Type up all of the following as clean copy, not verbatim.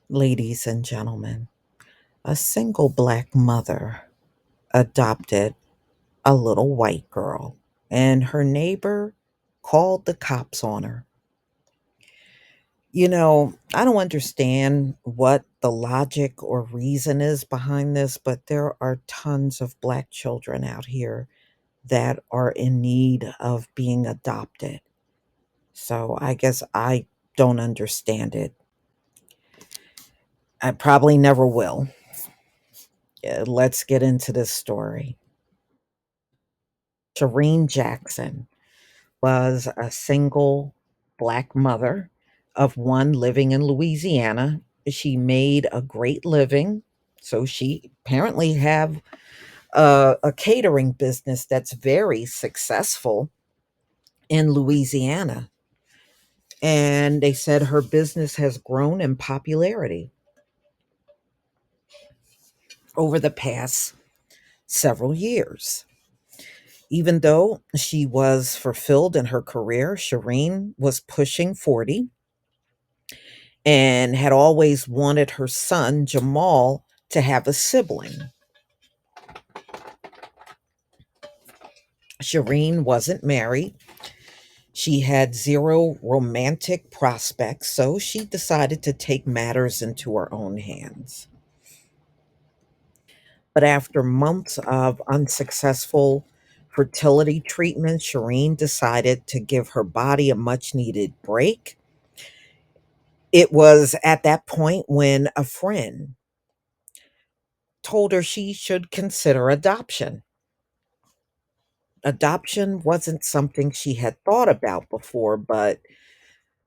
Ladies and gentlemen, a single black mother adopted a little white girl, and her neighbor called the cops on her. I don't understand what the logic or reason is behind this, but there are tons of black children out here that are in need of being adopted. So I guess I don't understand it. I probably never will. Let's get into this story. Shireen Jackson was a single black mother of one living in Louisiana. She made a great living. So she apparently have a catering business that's very successful in Louisiana. And they said her business has grown in popularity over the past several years. Even though she was fulfilled in her career, Shireen was pushing 40 and had always wanted her son, Jamal, to have a sibling. Shireen wasn't married. She had zero romantic prospects, so she decided to take matters into her own hands. But after months of unsuccessful fertility treatment, Shireen decided to give her body a much needed break. It was at that point when a friend told her she should consider adoption. Adoption wasn't something she had thought about before, but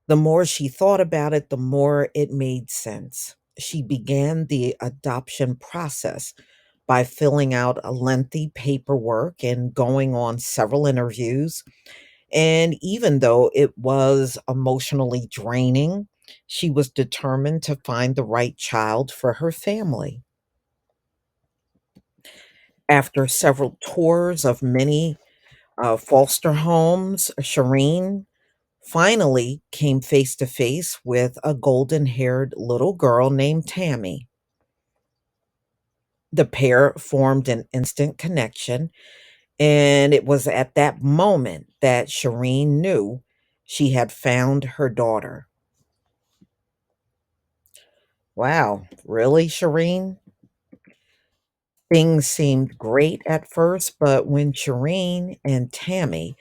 the more she thought about it, the more it made sense. She began the adoption process by filling out a lengthy paperwork and going on several interviews. And even though it was emotionally draining, she was determined to find the right child for her family. After several tours of many foster homes, Shireen finally came face to face with a golden haired little girl named Tammy. The pair formed an instant connection, and it was at that moment that Shireen knew she had found her daughter. Wow, really, Shireen? Things seemed great at first, but when Shireen and Tammy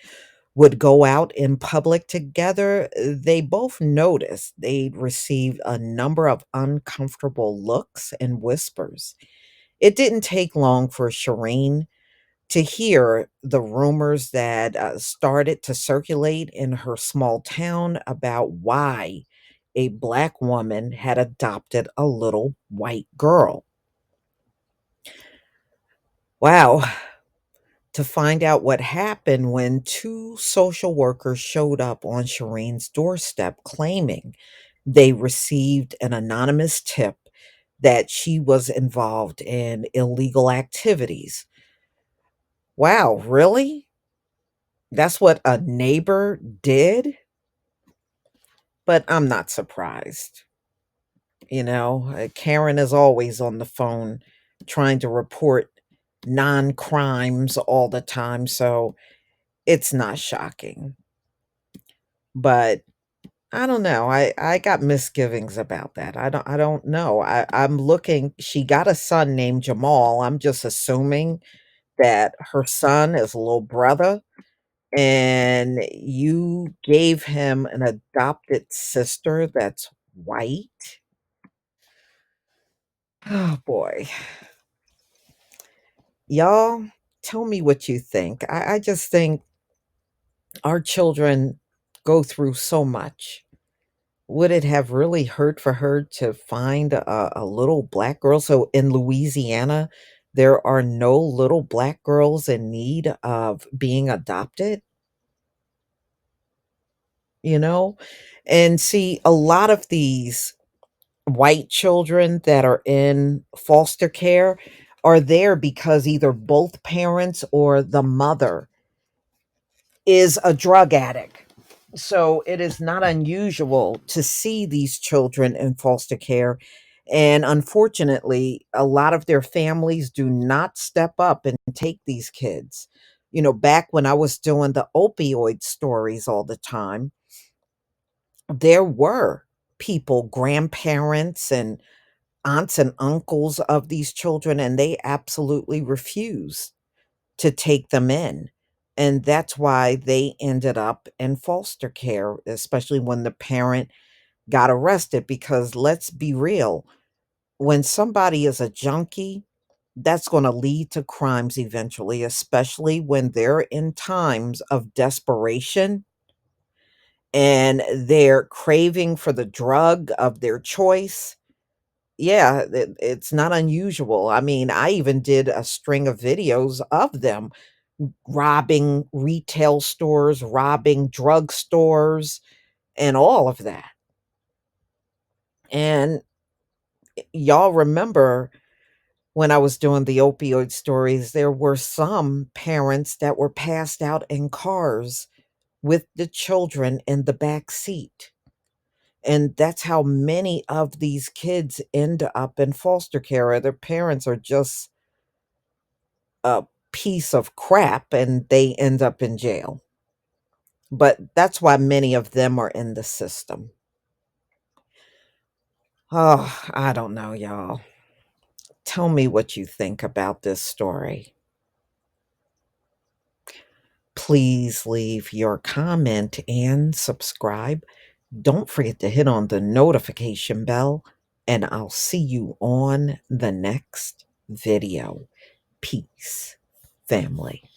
would go out in public together, they both noticed they'd receive a number of uncomfortable looks and whispers. It didn't take long for Shireen to hear the rumors that started to circulate in her small town about why a black woman had adopted a little white girl. Wow. To find out what happened when two social workers showed up on Shireen's doorstep claiming they received an anonymous tip that she was involved in illegal activities. Wow, really? That's what a neighbor did? But I'm not surprised. Karen is always on the phone trying to report non crimes all the time. So it's not shocking. But I don't know. I got misgivings about that. I don't know. I'm looking, she got a son named Jamal. I'm just assuming that her son is a little brother and you gave him an adopted sister that's white. Oh boy. Y'all tell me what you think. I just think our children go through so much. Would it have really hurt for her to find a little black girl? So in Louisiana, there are no little black girls in need of being adopted, you know? And see, a lot of these white children that are in foster care are there because either both parents or the mother is a drug addict. So it is not unusual to see these children in foster care. And unfortunately, a lot of their families do not step up and take these kids. Back when I was doing the opioid stories all the time, there were people, grandparents and aunts and uncles of these children, and they absolutely refused to take them in. And that's why they ended up in foster care, especially when the parent got arrested. Because let's be real, when somebody is a junkie, that's going to lead to crimes eventually, especially when they're in times of desperation and they're craving for the drug of their choice. Yeah, it's not unusual. I mean, I even did a string of videos of them robbing retail stores, robbing drug stores, and all of that. And y'all remember when I was doing the opioid stories, there were some parents that were passed out in cars with the children in the back seat. And that's how many of these kids end up in foster care. Their parents are just a piece of crap and they end up in jail. But that's why many of them are in the system. Oh, I don't know, y'all. Tell me what you think about this story. Please leave your comment and subscribe. Don't forget to hit on the notification bell, and I'll see you on the next video. Peace, family.